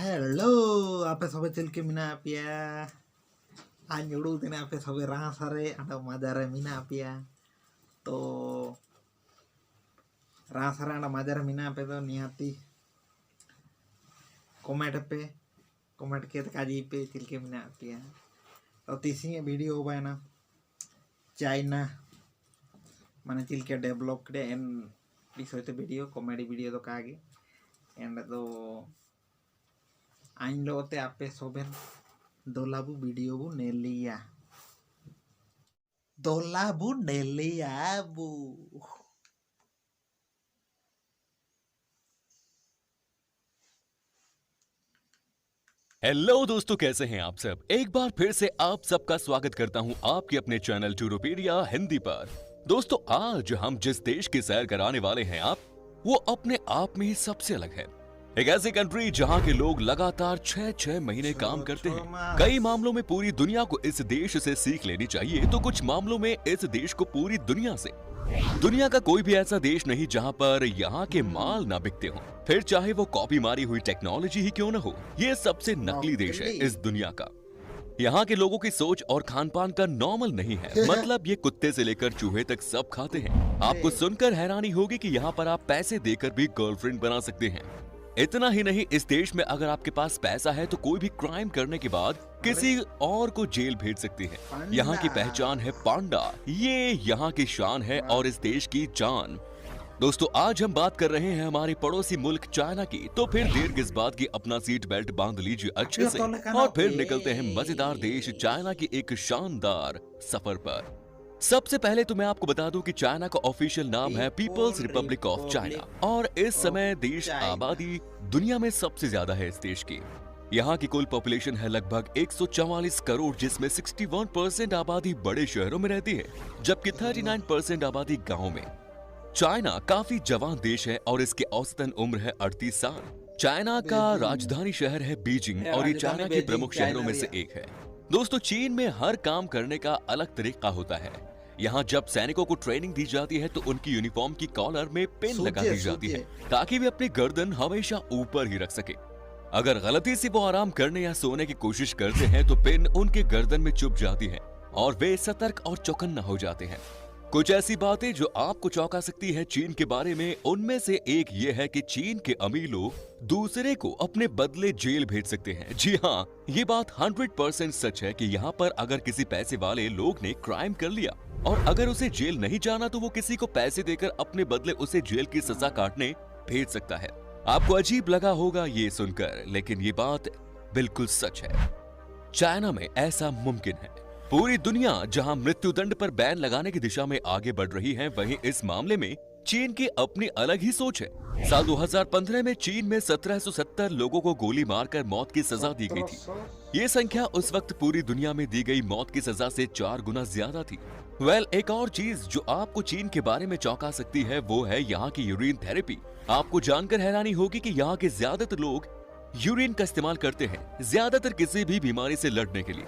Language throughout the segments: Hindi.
हेलो आपे सबे चलके मिना पिया आंजुड़ू तेने आपे सबे रहा सारे आटा मजारे मिना पिया तो रहा सारे आटा मजारे मिना पे तो निहाती कमेंट के काजी पे चलके मिना पिया तो तीसरी वीडियो हो ना चाइना माने चलके डेवलप करे एन विषय तो वीडियो कॉमेडी वीडियो तो कागे एंड तो आइन लोते आपे सोबेन दोलाबू वीडियो बू नेलिया बू हेलो दोस्तों, कैसे हैं आप सब। एक बार फिर से आप सबका स्वागत करता हूं आपके अपने चैनल टूरोपीडिया हिंदी पर। दोस्तों, आज हम जिस देश की सैर कराने वाले हैं वो अपने आप में ही सबसे अलग है। एक ऐसी कंट्री जहां के लोग लगातार 6-6 महीने काम करते हैं। कई मामलों में पूरी दुनिया को इस देश से सीख लेनी चाहिए, तो कुछ मामलों में इस देश को पूरी दुनिया से। दुनिया का कोई भी ऐसा देश नहीं जहां पर यहाँ के माल ना बिकते हों, फिर चाहे वो कॉपी मारी हुई टेक्नोलॉजी ही क्यों ना हो। ये सबसे नकली देश है इस दुनिया का। यहाँ के लोगों की सोच और खान पान का नॉर्मल नहीं है। मतलब ये कुत्ते से लेकर चूहे तक सब खाते हैं। आपको सुनकर हैरानी होगी कि यहाँ पर आप पैसे देकर भी गर्लफ्रेंड बना सकते हैं। इतना ही नहीं, इस देश में अगर आपके पास पैसा है तो कोई भी क्राइम करने के बाद किसी और को जेल भेज सकते हैं। यहाँ की पहचान है पांडा, ये यहाँ की शान है और इस देश की जान। दोस्तों, आज हम बात कर रहे हैं हमारे पड़ोसी मुल्क चाइना की। तो फिर देर किस बात की, अपना सीट बेल्ट बांध लीजिए अच्छे से और फिर निकलते हैं मजेदार देश चाइना की एक शानदार सफर पर। सबसे पहले तो मैं आपको बता दूं कि चाइना का ऑफिशियल नाम है पीपल्स रिपब्लिक ऑफ चाइना और इस समय देश आबादी दुनिया में सबसे ज्यादा है इस देश की। यहाँ की कुल पॉपुलेशन है लगभग 144 करोड़, जिसमें 61% आबादी बड़े शहरों में रहती है, जबकि 39% आबादी गाँव में। चाइना काफी जवान देश है और इसके औसतन उम्र है 38 साल। चाइना का राजधानी शहर है बीजिंग और ये चाइना के प्रमुख शहरों में से एक है। दोस्तों, चीन में हर काम करने का अलग तरीका होता है। यहाँ जब सैनिकों को ट्रेनिंग दी जाती है तो उनकी यूनिफॉर्म की कॉलर में पिन लगा दी जाती है ताकि वे अपनी गर्दन हमेशा ऊपर ही रख सके। अगर गलती से वो आराम करने या सोने की कोशिश करते हैं तो पिन उनके गर्दन में चुभ जाती है और वे सतर्क और चौकन्ना हो जाते हैं। कुछ ऐसी बातें जो आपको चौंका सकती है चीन के बारे में, उनमें से एक ये है कि चीन के अमीर लोग दूसरे को अपने बदले जेल भेज सकते हैं। जी हाँ, ये बात 100% सच है कि यहाँ पर अगर किसी पैसे वाले लोग ने क्राइम कर लिया और अगर उसे जेल नहीं जाना तो वो किसी को पैसे देकर अपने बदले उसे जेल की सजा काटने भेज सकता है। आपको अजीब लगा होगा ये सुनकर, लेकिन ये बात बिल्कुल सच है। चाइना में ऐसा मुमकिन है। पूरी दुनिया जहां मृत्युदंड पर बैन लगाने की दिशा में आगे बढ़ रही है, वहीं इस मामले में चीन की अपनी अलग ही सोच है। साल 2015 में चीन में 1770 लोगों को गोली मारकर मौत की सजा दी गई थी। ये संख्या उस वक्त पूरी दुनिया में दी गई मौत की सजा से 4 गुना ज्यादा थी। एक और चीज जो आपको चीन के बारे में चौंका सकती है वो है यहाँ की यूरिन थेरेपी। आपको जानकर हैरानी होगी कि यहाँ के ज्यादातर लोग यूरिन का इस्तेमाल करते हैं, ज्यादातर किसी भी बीमारी से लड़ने के लिए।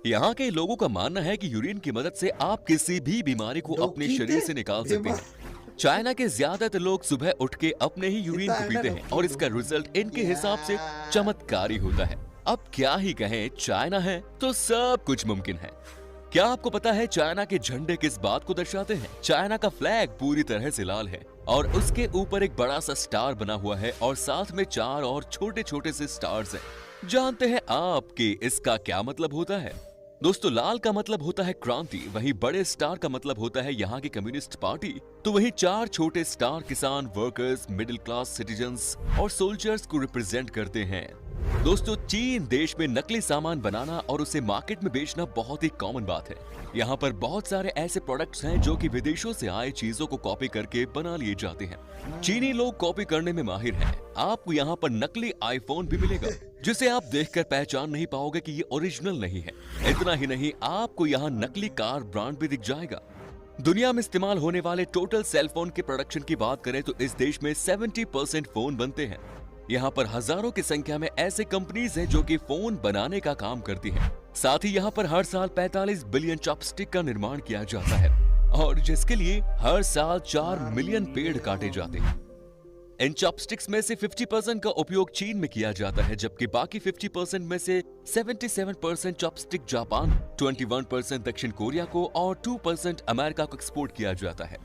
यहाँ के लोगों का मानना है कि यूरिन की मदद से आप किसी भी बीमारी को अपने शरीर से निकाल सकते हैं। चाइना के ज्यादातर लोग सुबह उठ के अपने ही यूरिन को पीते हैं और इसका रिजल्ट इनके हिसाब से चमत्कारी होता है। अब क्या ही कहें, चाइना है तो सब कुछ मुमकिन है। क्या आपको पता है चाइना के झंडे किस बात को दर्शाते हैं? चाइना का फ्लैग पूरी तरह से लाल है और उसके ऊपर एक बड़ा सा स्टार बना हुआ है और साथ में 4 और छोटे छोटे से स्टार्स हैं। जानते हैं आप कि इसका क्या मतलब होता है? दोस्तों, लाल का मतलब होता है क्रांति, वहीं बड़े स्टार का मतलब होता है यहाँ की कम्युनिस्ट पार्टी, तो वहीं 4 छोटे स्टार किसान, वर्कर्स, मिडिल क्लास सिटीजन्स और सोल्जर्स को रिप्रेजेंट करते हैं। दोस्तों, चीन देश में नकली सामान बनाना और उसे मार्केट में बेचना बहुत ही कॉमन बात है। यहाँ पर बहुत सारे ऐसे प्रोडक्ट्स हैं जो कि विदेशों से आए चीजों को कॉपी करके बना लिए जाते हैं। चीनी लोग कॉपी करने में माहिर हैं। आपको यहाँ पर नकली आईफोन भी मिलेगा जिसे आप देखकर पहचान नहीं पाओगे कि ये ओरिजिनल नहीं है। इतना ही नहीं, आपको यहाँ नकली कार ब्रांड भी दिख जाएगा। दुनिया में इस्तेमाल होने वाले टोटल सेलफोन के प्रोडक्शन की बात करें तो इस देश में 70% फोन बनते हैं। यहाँ पर हजारों की संख्या में ऐसे कंपनीज हैं जो कि फोन बनाने का काम करती हैं। साथ ही यहाँ पर हर साल 45 बिलियन चॉपस्टिक का निर्माण किया जाता है और जिसके लिए हर साल 4 मिलियन पेड़ काटे जाते हैं। इन चॉपस्टिक्स में से 50% का उपयोग चीन में किया जाता है, जबकि बाकी 50% में से 77% चॉपस्टिक जापान, 21% दक्षिण कोरिया को और 2% अमेरिका को एक्सपोर्ट किया जाता है।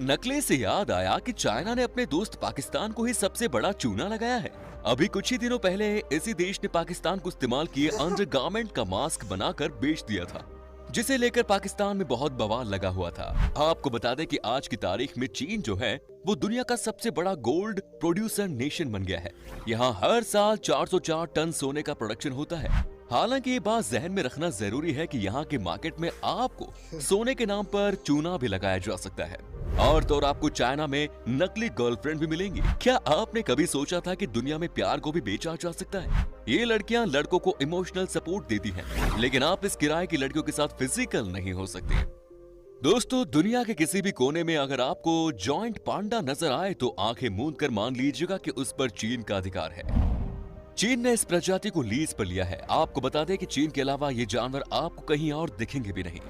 नकली से याद आया कि चाइना ने अपने दोस्त पाकिस्तान को ही सबसे बड़ा चूना लगाया है। अभी कुछ ही दिनों पहले इसी देश ने पाकिस्तान को इस्तेमाल किए अंडरगारमेंट का मास्क बनाकर बेच दिया था, जिसे लेकर पाकिस्तान में बहुत बवाल लगा हुआ था। आपको बता दें कि आज की तारीख में चीन जो है वो दुनिया का सबसे बड़ा गोल्ड प्रोड्यूसर नेशन बन गया है। यहाँ हर साल 404 टन सोने का प्रोडक्शन होता है। हालांकि ये बात जहन में रखना जरूरी है कि यहाँ के मार्केट में आपको सोने के नाम पर चूना भी लगाया जा सकता है, और तो और आपको चाइना में नकली गर्लफ्रेंड भी मिलेंगी। क्या आपने कभी सोचा था कि दुनिया में प्यार को भी बेचा जा सकता है? ये लड़कियां लड़कों को इमोशनल सपोर्ट देती हैं, लेकिन आप इस किराए की लड़कियों के साथ फिजिकल नहीं हो सकते। दोस्तों, दुनिया के किसी भी कोने में अगर आपको जॉइंट पांडा नजर आए तो आंखें मूंद कर मान लीजिएगा कि उस पर चीन का अधिकार है। चीन ने इस प्रजाति को लीज पर लिया है। आपको बता दें कि चीन के अलावा ये जानवर आपको कहीं और दिखेंगे भी नहीं।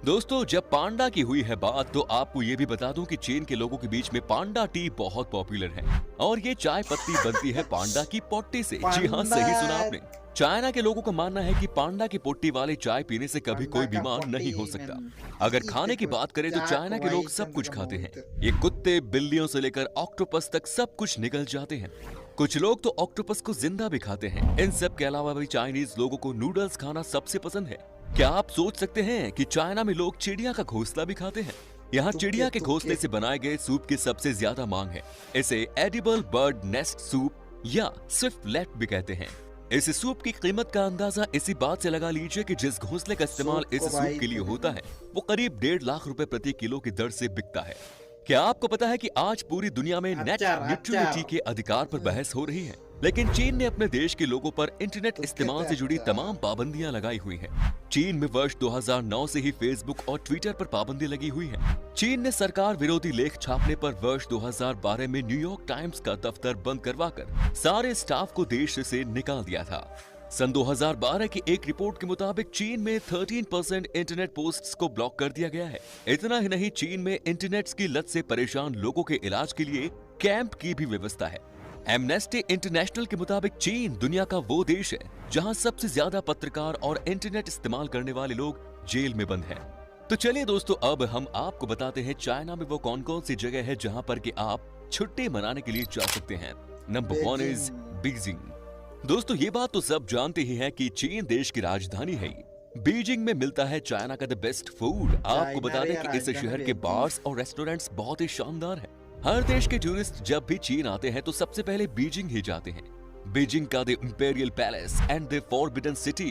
दोस्तों, जब पांडा की हुई है बात तो आपको ये भी बता दूं कि चीन के लोगों के बीच में पांडा टी बहुत पॉपुलर है, और ये चाय पत्ती बनती है पांडा की पोट्टी से। जी हाँ, सही सुना आपने। चाइना के लोगों का मानना है कि पांडा की पोट्टी वाले चाय पीने से कभी कोई बीमार नहीं हो सकता। अगर खाने की बात करें तो चाइना के लोग सब कुछ खाते हैं। ये कुत्ते बिल्लियों से लेकर ऑक्टोपस तक सब कुछ निगल जाते हैं। कुछ लोग तो ऑक्टोपस को जिंदा भी खाते हैं। इन सब के अलावा भी चाइनीज लोगों को नूडल्स खाना सबसे पसंद है। क्या आप सोच सकते हैं कि चाइना में लोग चिड़िया का घोंसला भी खाते हैं? यहाँ चिड़िया के घोंसले से बनाए गए सूप की सबसे ज्यादा मांग है। इसे एडिबल बर्ड नेस्ट सूप या स्विफ्टलेट भी कहते हैं। इस सूप की कीमत का अंदाजा इसी बात से लगा लीजिए कि जिस घोंसले का इस्तेमाल इस सूप के लिए होता है वो करीब 1.5 लाख रुपए प्रति किलो की दर से बिकता है। क्या आपको पता है कि आज पूरी दुनिया में नेट न्यूट्रलिटी के अधिकार पर बहस हो रही है, लेकिन चीन ने अपने देश के लोगों पर इंटरनेट इस्तेमाल से जुड़ी तमाम पाबंदियां लगाई हुई हैं। चीन में वर्ष 2009 से ही फेसबुक और ट्विटर पर पाबंदी लगी हुई है। चीन ने सरकार विरोधी लेख छापने पर वर्ष 2012 में न्यूयॉर्क टाइम्स का दफ्तर बंद करवाकर सारे स्टाफ को देश से निकाल दिया था। सन 2012 की एक रिपोर्ट के मुताबिक चीन में 13% इंटरनेट पोस्ट्स को ब्लॉक कर दिया गया है। इतना ही नहीं, चीन में इंटरनेट की लत से परेशान लोगों के इलाज के लिए कैंप की भी व्यवस्था है। एमनेस्टी इंटरनेशनल के मुताबिक चीन दुनिया का वो देश है जहां सबसे ज्यादा पत्रकार और इंटरनेट इस्तेमाल करने वाले लोग जेल में बंद हैं। तो चलिए दोस्तों, अब हम आपको बताते हैं चाइना में वो कौन कौन सी जगह है जहां पर कि आप छुट्टी मनाने के लिए जा सकते हैं। Number 1 is Beijing. दोस्तों, ये बात तो सब जानते ही हैं कि चीन देश की राजधानी है। बीजिंग में मिलता है चाइना का द बेस्ट फूड। आपको बता दें कि इस शहर के बार्स और रेस्टोरेंट्स बहुत ही शानदार हैं। हर देश के टूरिस्ट जब भी चीन आते हैं तो सबसे पहले बीजिंग ही जाते हैं। बीजिंग का the imperial palace and the forbidden city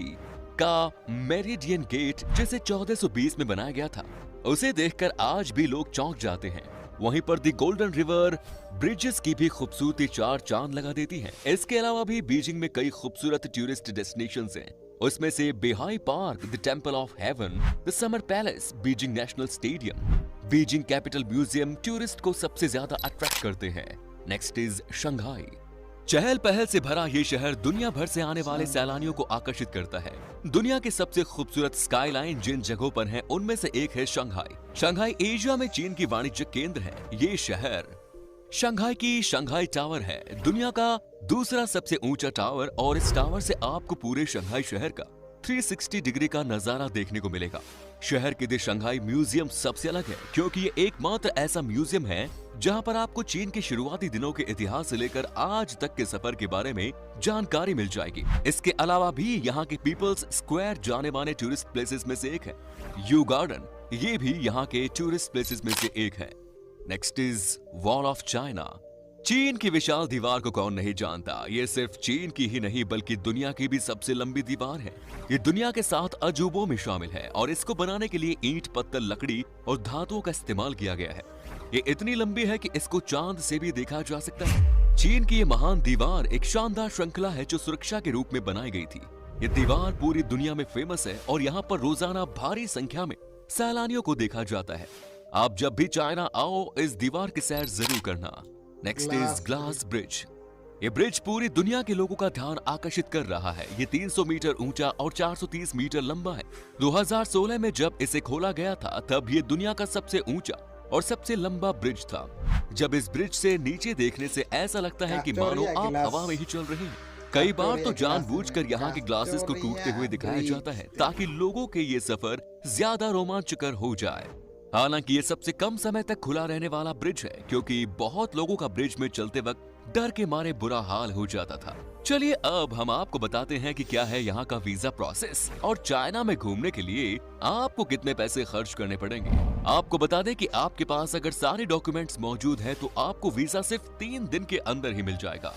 का मेरिडियन गेट, जिसे 1420 में बनाया गया था, उसे देखकर आज भी लोग चौंक जाते हैं। वहीं पर द गोल्डन रिवर ब्रिजेस की भी खूबसूरती 4 चांद लगा देती है। इसके अलावा भी बीजिंग में कई खूबसूरत टूरिस्ट डेस्टिनेशंस हैं। उसमें से Beihai park, the temple of heaven, the summer palace, Beijing national stadium, Beijing capital museum tourist को सबसे ज्यादा अट्रैक्ट करते हैं। Next is Shanghai. चहल पहल से भरा ये शहर दुनिया भर से आने वाले सैलानियों को आकर्षित करता है। दुनिया की सबसे खूबसूरत स्काईलाइन जिन जगहों पर है उनमें से एक है शंघाई। शंघाई एशिया में चीन की वाणिज्य केंद्र है। ये शहर शंघाई की शंघाई टावर है, दुनिया का दूसरा सबसे ऊंचा टावर, और इस टावर से आपको पूरे शंघाई शहर का 360 डिग्री का नजारा देखने को मिलेगा। शहर के द शंघाई म्यूजियम सबसे अलग है क्योंकि ये एकमात्र ऐसा म्यूजियम है जहां पर आपको चीन के शुरुआती दिनों के इतिहास से लेकर आज तक के सफर के बारे में जानकारी मिल जाएगी। इसके अलावा भी यहाँ के पीपल्स स्क्वायर जाने माने टूरिस्ट प्लेसेस में से एक है। यू गार्डन, ये भी यहाँ के टूरिस्ट प्लेसेस में से एक है। Next is wall of China. चीन की विशाल दीवार को कौन नहीं जानता। ये सिर्फ चीन की ही नहीं बल्कि दुनिया की भी सबसे लंबी दीवार है। ये दुनिया के 7 अजूबों में शामिल है और इसको बनाने के लिए ईंट, पत्थर, लकड़ी और धातुओं का इस्तेमाल किया गया है। ये इतनी लंबी है कि इसको चांद से भी देखा जा सकता है। चीन की ये महान दीवार एक शानदार श्रृंखला है जो सुरक्षा के रूप में बनाई गई थी। ये दीवार पूरी दुनिया में फेमस है और यहाँ पर रोजाना भारी संख्या में सैलानियों को देखा जाता है। आप जब भी चाइना आओ इस दीवार की सैर जरूर करना। Next is glass bridge. ये ब्रिज पूरी दुनिया के लोगों का ध्यान आकर्षित कर रहा है। ये 300 मीटर ऊंचा और 430 मीटर लंबा है। 2016 में जब इसे खोला गया था तब ये दुनिया का सबसे ऊंचा और सबसे लंबा ब्रिज था। जब इस ब्रिज से नीचे देखने से ऐसा लगता है कि मानो काचोरिया आप गिलास। हवा में ही चल रहे हैं। कई बार तो काचोरिया जानबूझकर गिलास यहाँ के ग्लासेस को टूटते हुए दिखाया ब्रिज। जाता है ताकि लोगों के ये सफर ज्यादा रोमांचकर हो जाए। हालांकि ये सबसे कम समय तक खुला रहने वाला ब्रिज है, क्योंकि बहुत लोगों का ब्रिज में चलते वक्त डर के मारे बुरा हाल हो जाता था। चलिए अब हम आपको बताते हैं कि क्या है यहाँ का वीजा प्रोसेस और चाइना में घूमने के लिए आपको कितने पैसे खर्च करने पड़ेंगे। आपको बता दें कि आपके पास अगर सारे डॉक्यूमेंट्स मौजूद हैं तो आपको वीजा सिर्फ 3 दिन के अंदर ही मिल जाएगा,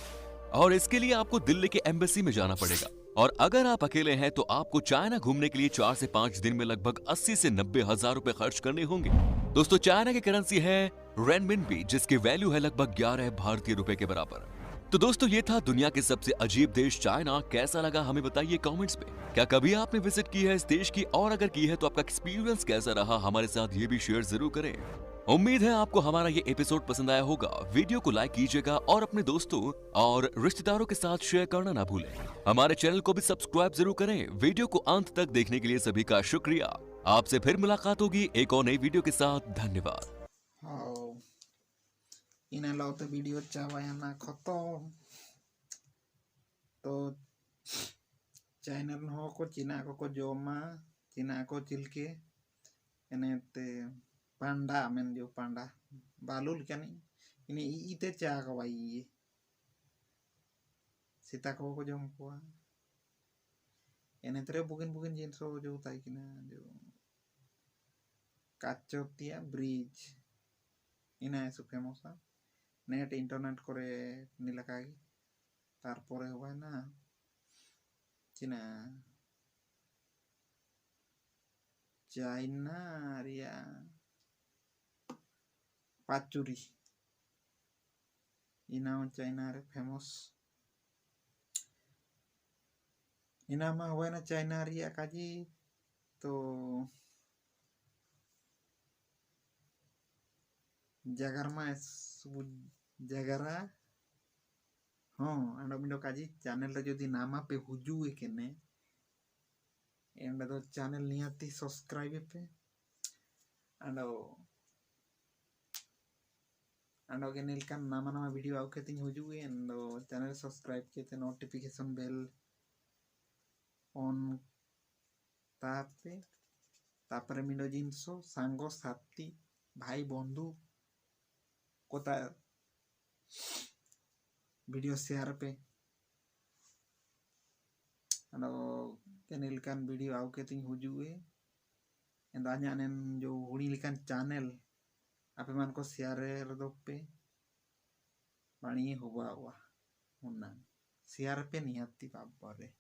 और इसके लिए आपको दिल्ली के एम्बेसी में जाना पड़ेगा। और अगर आप अकेले हैं तो आपको चाइना घूमने के लिए 4 से 5 दिन में लगभग 80 से 90 हजार रुपए खर्च करने होंगे। दोस्तों, चाइना की करेंसी है रेनमिनबी, जिसकी वैल्यू है लगभग 11 भारतीय रुपए के बराबर। तो दोस्तों, ये था दुनिया के सबसे अजीब देश चाइना। कैसा लगा हमें बताइए कमेंट्स में। क्या कभी आपने विजिट की है इस देश की, और अगर की है तो आपका एक्सपीरियंस कैसा रहा, हमारे साथ ये भी शेयर जरूर करें। उम्मीद है आपको हमारा ये एपिसोड पसंद आया होगा। वीडियो को लाइक कीजिएगा और अपने दोस्तों और रिश्तेदारों के साथ शेयर करना ना भूलें। हमारे चैनल को भी सब्सक्राइब जरूर करें। वीडियो को अंत तक देखने के लिए सभी का शुक्रिया। आपसे फिर मुलाकात होगी एक और नई वीडियो के साथ। धन्यवाद। हाँ, ina lau te video cabayana khotong तो चाइना हो को चीना को जोमा चीना को चिलके एने ते पांडा मेन जो पांडा बालुल कनी ini ite चा को भाई सीता को जोम को एने तेरे बुकिन बुकिन जिनसो जो ताई किना जो काचोतिया bridge ina es famosa net internet करे निलकागी तारपरे हुआ ना चीना चाइना रिया पाचुरी इना चाइना रे फेमस इना मा हुआ ना चाइना रिया काजी तो जगर मा जगरा हाँ अंडो मिंडो काजी चैनल रे जो नामा पे हुजुए केने एंड तो चैनल नियति सब्सक्राइब पे अंडो अंडो के निलकन नामा नामा वीडियो आउ के तिन हुजुए एंड चैनल सब्सक्राइब के ते नोटिफिकेशन बेल ऑन तापे तापरे मिंडो जिनसो सांगो साथी भाई बंधु कोता वीडियो शेयर पे अंडो चैनल कान वीडियो आउ के तिन हुजुए एंड आन्या नेन जो हुड़ी लिकन चैनल आपे मान को शेयर दो पे पानी हुआ हुआ मुन्ना शेयर पे नियति बाबरे।